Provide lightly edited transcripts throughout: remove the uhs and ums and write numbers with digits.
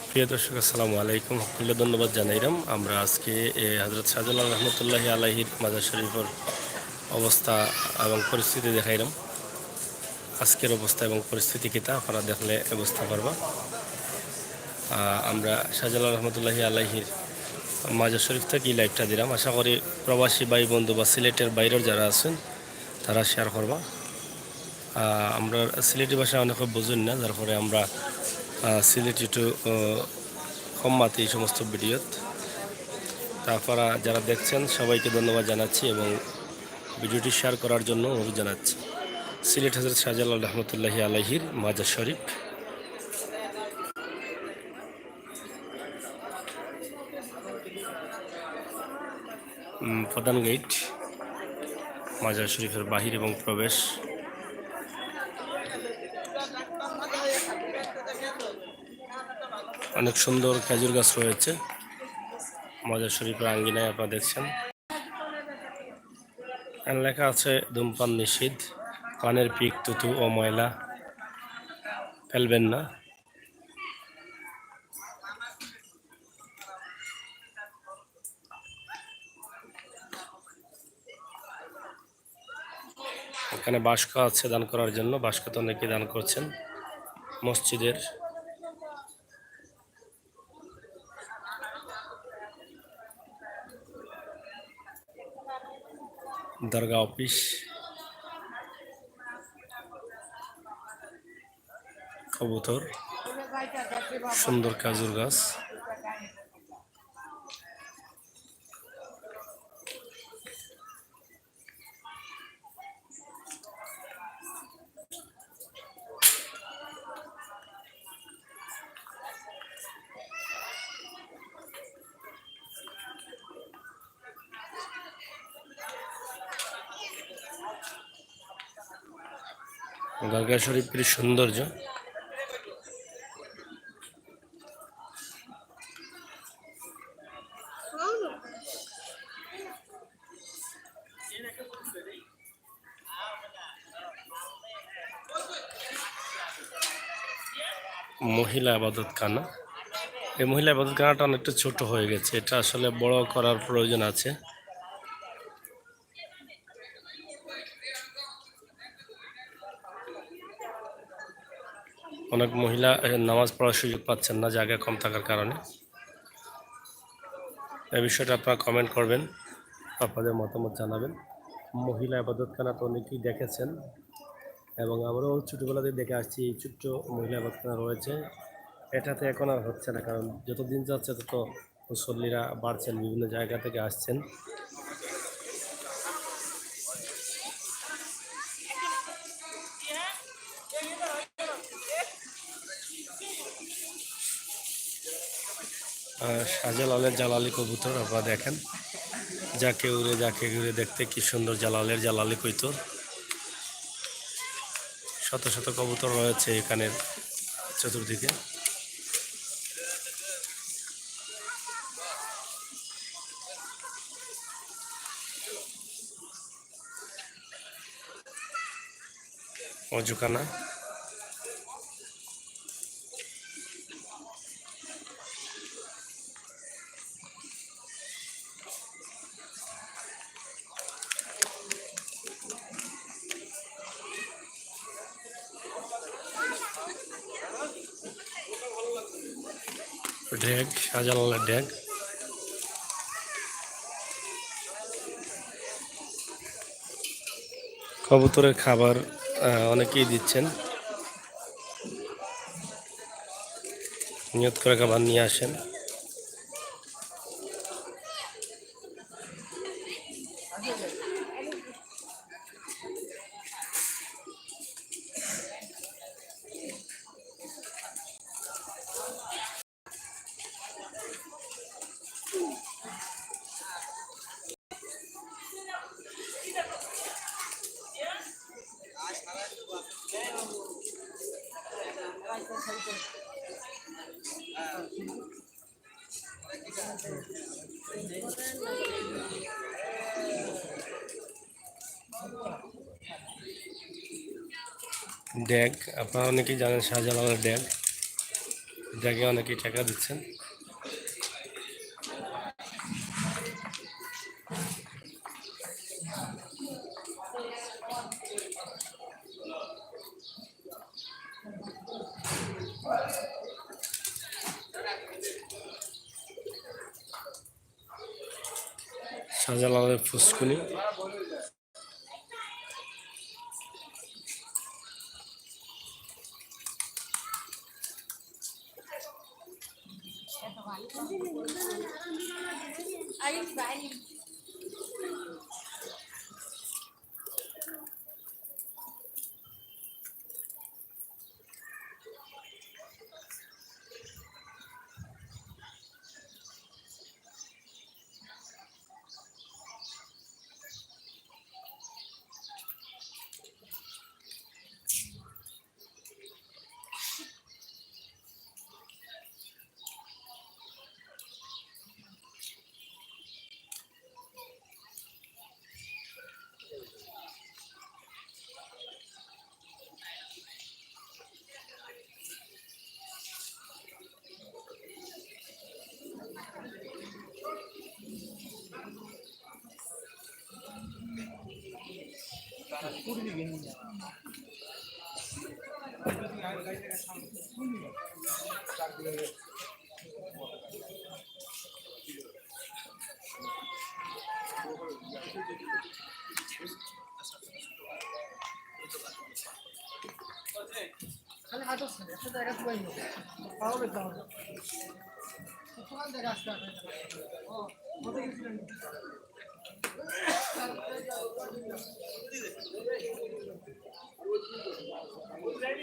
প্রিয় দর্শক, আসসালামু আলাইকুম। সকলে ধন্যবাদ জানাইলাম। আমরা আজকে হযরত শাহজালাল রহমতুল্লাহি আলাইহির মাজার শরীফের অবস্থা এবং পরিস্থিতি দেখাইলাম। আজকের অবস্থা এবং পরিস্থিতি কিতা আপনারা দেখলে বুঝতে পারবা। আমরা শাহজালাল রহমতুল্লাহি আলাইহির মাজার শরীফ থেকে লাইভটা দিলাম। আশা করি প্রবাসী ভাই বন্ধু বা সিলেটের বাইরের যারা আছেন তারা শেয়ার করবা। আমরা সিলেটি ভাষা অনেকে বুঝুন না, যার ফলে আমরা সিলেটি একটু কম মাতে এই সমস্ত ভিডিওত। তারপরা যারা দেখছেন সবাইকে ধন্যবাদ জানাচ্ছি এবং ভিডিওটি শেয়ার করার জন্য অনুরোধ জানাচ্ছি। সিলেট হযরত শাহজালাল রহমতুল্লাহি আলাইহির মাজার শরীফ। প্রধান গেট, মাজার শরীফের বাহির এবং প্রবেশ। অনেক সুন্দর খেজুর গাছ রয়েছে মাজার শরীফের আঙ্গিনায়, আপনারা দেখছেন। লেখা আছে ধূমপান নিষিদ্ধ, পানের পিক, তুতু ও ময়লা ফেলবেন না। এখানে বাস্কা আছে দান করার জন্য, বাস্কা তো অনেকে দান করছেন। মসজিদের দরগা অফিস, কবুতর, সুন্দর খেজুর গাছ। দরগা শরীফের সৌন্দর্য। মহিলা আবাদতখানা, এই মহিলা আবাদতখানাটা অনেকটা ছোট হয়ে গেছে, এটা আসলে বড় করার প্রয়োজন আছে। অনেক মহিলা নামাজ পড়ার সুযোগ পাচ্ছেন না জায়গা কম থাকার কারণে। এই বিষয়টা আপনারা কমেন্ট করবেন, আপনাদের মতামত জানাবেন। মহিলা আবাদতখানা তো অনেকেই দেখেছেন এবং আমরাও ছোটোবেলাতে দেখে আসছি। এই ছোট্ট মহিলা আবাদতখানা রয়েছে, এটাতে এখন আর হচ্ছে না, কারণ যত দিন যাচ্ছে তত মুসল্লিরা বাড়ছেন, বিভিন্ন জায়গা থেকে আসছেন। শাহজালালের জালালি কবুতর আপনারা দেখেন, যাকে উড়ে যাকে ঘুরে দেখতে কি সুন্দর জালালের জালালি কবুতর। শত শত কবুতর রয়েছে এখানের চতুর্দিকে। অজুখানা, ড্যাগ, শাহজালালের ড্যাগ। কবুতরের খাবার অনেকেই দিচ্ছেন, নিয়ত করে খাবার নিয়ে আসেন। ড্যাগ, আপনারা অনেকেই জানেন শাহজালালের ড্যাগ, ড্যাগে অনেকেই টাকা দিচ্ছেন। শাহজালালের ফুসকুনি,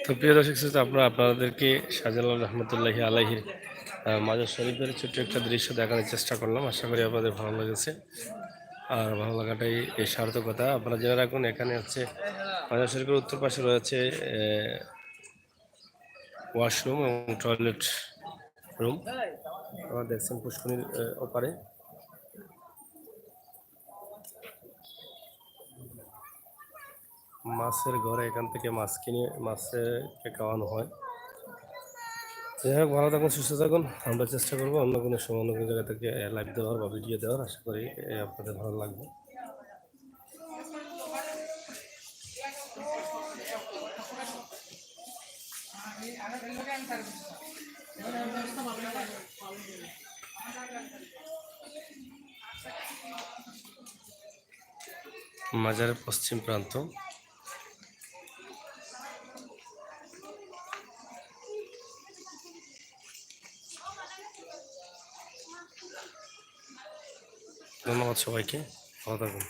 তো প্রিয় দর্শক শ্রোতা, আপনাদেরকে শাহজালাল রহমতুল্লাহি আলাইহির মাজার শরীফের ছোট্ট একটা দৃশ্য দেখানোর চেষ্টা করলাম। আশা করি আপনাদের ভালো লেগেছে, আর ভালো লাগাটাই এই সার্থকতা। আপনারা জেনে রাখুন, এখানে হচ্ছে মাজার শরীফের উত্তর পাশে রয়েছে ওয়াশরুম এবং টয়লেট রুম। আপনারা দেখছেন পুষ্করিণীর ওপারে মাছের ঘরে, এখান থেকে মাছ কিনে মাছকে খাওয়ানো হয়। যাই হোক, ভালো থাকুন, সুস্থ থাকুন। আমরা চেষ্টা করবো অন্য কোনো সময় অন্য কোনো জায়গা থেকে লাইভ দেওয়ার বা ভিডিও দেওয়ার। আশা করি আপনাদের ভালো লাগবে। মাজারের পশ্চিম প্রান্ত, ধন্যবাদ সবাইকে, ভালো থাকুন।